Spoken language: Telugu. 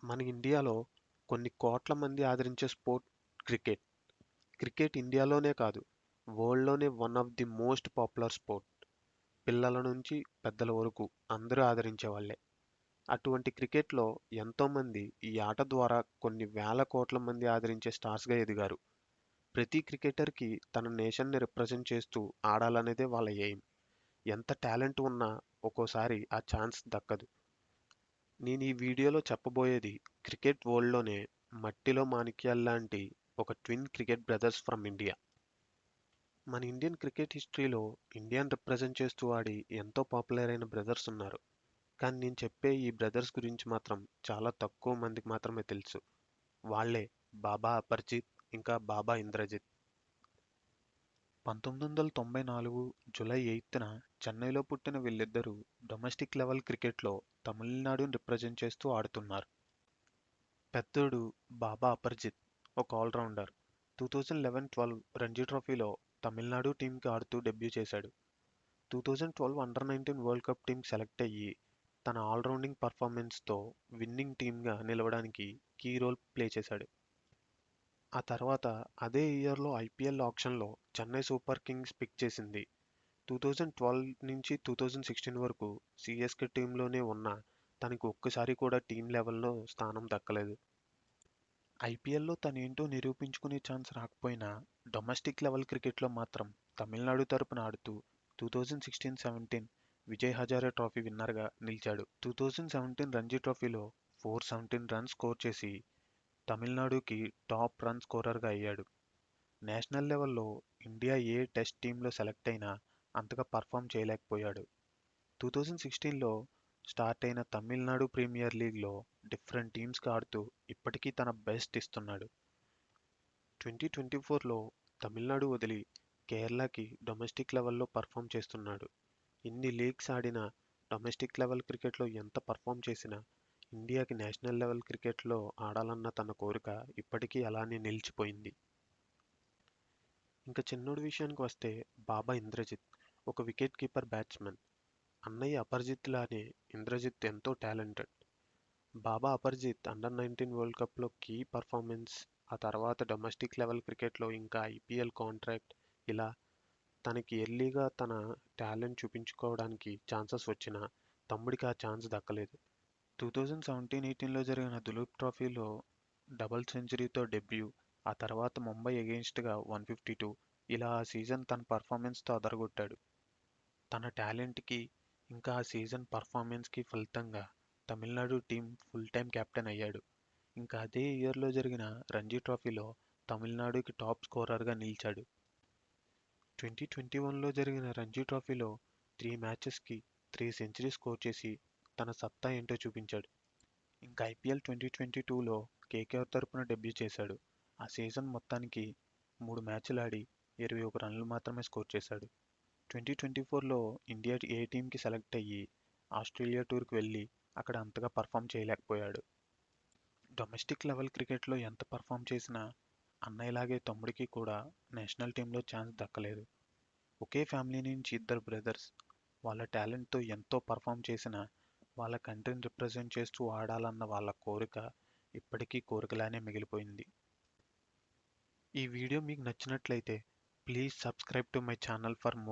మన ఇండియాలో కొన్ని కోట్ల మంది ఆదరించే స్పోర్ట్ క్రికెట్. క్రికెట్ ఇండియాలోనే కాదు, వరల్డ్‌లోనే one of the most popular sport. పిల్లల నుంచి పెద్దల వరకు అందరూ ఆదరించేవాళ్ళే. అటువంటి క్రికెట్‌లో ఎంతోమంది ఈ ఆట ద్వారా కొన్ని వేల కోట్ల మంది ఆదరించే స్టార్స్‌గా ఎదిగారు. ప్రతి క్రికెటర్‌కి తన నేషన్‌ని రిప్రజెంట్ చేస్తూ ఆడాలనేదే వాళ్ళ ఎయిమ్. ఎంత టాలెంట్ ఉన్నా ఒక్కోసారి ఆ ఛాన్స్ దక్కదు. నేను ఈ వీడియోలో చెప్పబోయేది క్రికెట్ వరల్డ్‌లోనే మట్టిలో మాణిక్యాల్లాంటి ఒక twin cricket brothers from India. మన ఇండియన్ క్రికెట్ హిస్టరీలో ఇండియాని రిప్రజెంట్ చేస్తూ ఆడి ఎంతో పాపులర్ అయిన బ్రదర్స్ ఉన్నారు. కానీ నేను చెప్పే ఈ బ్రదర్స్ గురించి మాత్రం చాలా తక్కువ మందికి మాత్రమే తెలుసు. వాళ్ళే బాబా అపర్జిత్ ఇంకా బాబా ఇంద్రజిత్. 1994 జూలై 8న చెన్నైలో పుట్టిన వీళ్ళిద్దరూ డొమెస్టిక్ లెవెల్ క్రికెట్లో తమిళనాడుని రిప్రజెంట్ చేస్తూ ఆడుతున్నారు. పెద్దోడు బాబా అపర్జిత్ ఒక ఆల్రౌండర్. 2011-12 రంజీ ట్రోఫీలో తమిళనాడు టీంకి ఆడుతూ డెబ్యూ చేశాడు. 2012 అండర్-19 వరల్డ్ కప్ టీంకి సెలెక్ట్ అయ్యి తన ఆల్రౌండింగ్ పర్ఫార్మెన్స్తో విన్నింగ్ టీమ్గా నిలవడానికి కీ రోల్ ప్లే చేశాడు. ఆ తర్వాత అదే ఇయర్లో ఐపీఎల్ ఆక్షన్లో చెన్నై సూపర్ కింగ్స్ పిక్ చేసింది. 2012 నుంచి 2016 వరకు సిఎస్కే టీంలోనే ఉన్నా తనకి ఒక్కసారి కూడా టీం లెవెల్లో స్థానం దక్కలేదు. ఐపీఎల్లో తనేంటో నిరూపించుకునే ఛాన్స్ రాకపోయినా డొమెస్టిక్ లెవెల్ క్రికెట్లో మాత్రం తమిళనాడు తరపున ఆడుతూ 2016-17 విజయ్ హజారే ట్రోఫీ విన్నర్గా నిలిచాడు. 2017 రంజీ ట్రోఫీలో 417 రన్స్ స్కోర్ చేసి తమిళనాడుకి టాప్ రన్ స్కోరర్గా అయ్యాడు. నేషనల్ లెవెల్లో ఇండియా ఏ టెస్ట్ టీంలో సెలెక్ట్ అయినా అంతగా పర్ఫామ్ చేయలేకపోయాడు. 2016లో స్టార్ట్ అయిన తమిళనాడు ప్రీమియర్ లీగ్లో డిఫరెంట్ టీమ్స్కి ఆడుతూ ఇప్పటికీ తన బెస్ట్ ఇస్తున్నాడు. 2024లో తమిళనాడు వదిలి కేరళకి డొమెస్టిక్ లెవెల్లో పర్ఫామ్ చేస్తున్నాడు. ఇన్ని లీగ్స్ ఆడినా డొమెస్టిక్ లెవెల్ క్రికెట్లో ఎంత పర్ఫామ్ చేసినా ఇండియాకి నేషనల్ లెవెల్ క్రికెట్లో ఆడాలన్న తన కోరిక ఇప్పటికీ అలానే నిలిచిపోయింది. ఇంకా చిన్నోడి విషయానికి వస్తే బాబా ఇంద్రజిత్ ఒక వికెట్ కీపర్ బ్యాట్స్మెన్. అన్నయ్య అపర్జిత్ లానే ఇంద్రజిత్ ఎంతో టాలెంటెడ్. బాబా అపర్జిత్ అండర్-19 వరల్డ్ కప్లో కీ పర్ఫార్మెన్స్, ఆ తర్వాత డొమెస్టిక్ లెవెల్ క్రికెట్లో ఇంకా ఐపీఎల్ కాంట్రాక్ట్, ఇలా తనకి ఎర్లీగా తన టాలెంట్ చూపించుకోవడానికి ఛాన్సెస్ వచ్చినా తమ్ముడికి ఆ ఛాన్స్ దక్కలేదు. 2017-18లో జరిగిన దులీప్ ట్రోఫీలో డబుల్ సెంచరీతో డెబ్యూ, ఆ తర్వాత ముంబై అగెయిన్స్ట్గా 152, ఇలా ఆ సీజన్ తన పర్ఫార్మెన్స్తో అదరగొట్టాడు. తన టాలెంట్కి ఇంకా ఆ సీజన్ పర్ఫార్మెన్స్కి ఫలితంగా Tamil Nadu team full time captain అయ్యాడు. ఇంకా అదే ఇయర్లో జరిగిన రంజీ ట్రోఫీలో తమిళనాడుకి టాప్ స్కోరర్గా నిలిచాడు. 2021లో జరిగిన రంజీ ట్రోఫీలో 3 మ్యాచెస్కి 3 సెంచరీస్ స్కోర్ చేసి తన సత్తా ఏంటో చూపించాడు. ఇంకా ఐపీఎల్ 2022లో కేకేఆర్ తరపున డెబ్యూ చేశాడు. ఆ సీజన్ మొత్తానికి 3 మ్యాచ్లు ఆడి 21 రన్లు మాత్రమే స్కోర్ చేశాడు. 2024లో ఇండియా ఏ టీంకి సెలెక్ట్ అయ్యి ఆస్ట్రేలియా టూర్కి వెళ్ళి అక్కడ అంతగా పర్ఫామ్ చేయలేకపోయాడు. డొమెస్టిక్ లెవెల్ క్రికెట్లో ఎంత పర్ఫామ్ చేసినా అన్నయ్యలాగే తమ్ముడికి కూడా నేషనల్ టీంలో ఛాన్స్ దక్కలేదు. ఒకే ఫ్యామిలీ నుంచి ఇద్దరు బ్రదర్స్ వాళ్ళ టాలెంట్తో ఎంతో పర్ఫామ్ చేసినా వాళ్ళ కంట్రీని రిప్రజెంట్ చేస్తూ ఆడాలన్న వాళ్ళ కోరిక ఇప్పటికీ కోరికలానే మిగిలిపోయింది. ఈ వీడియో మీకు నచ్చినట్లయితే please subscribe to my channel for more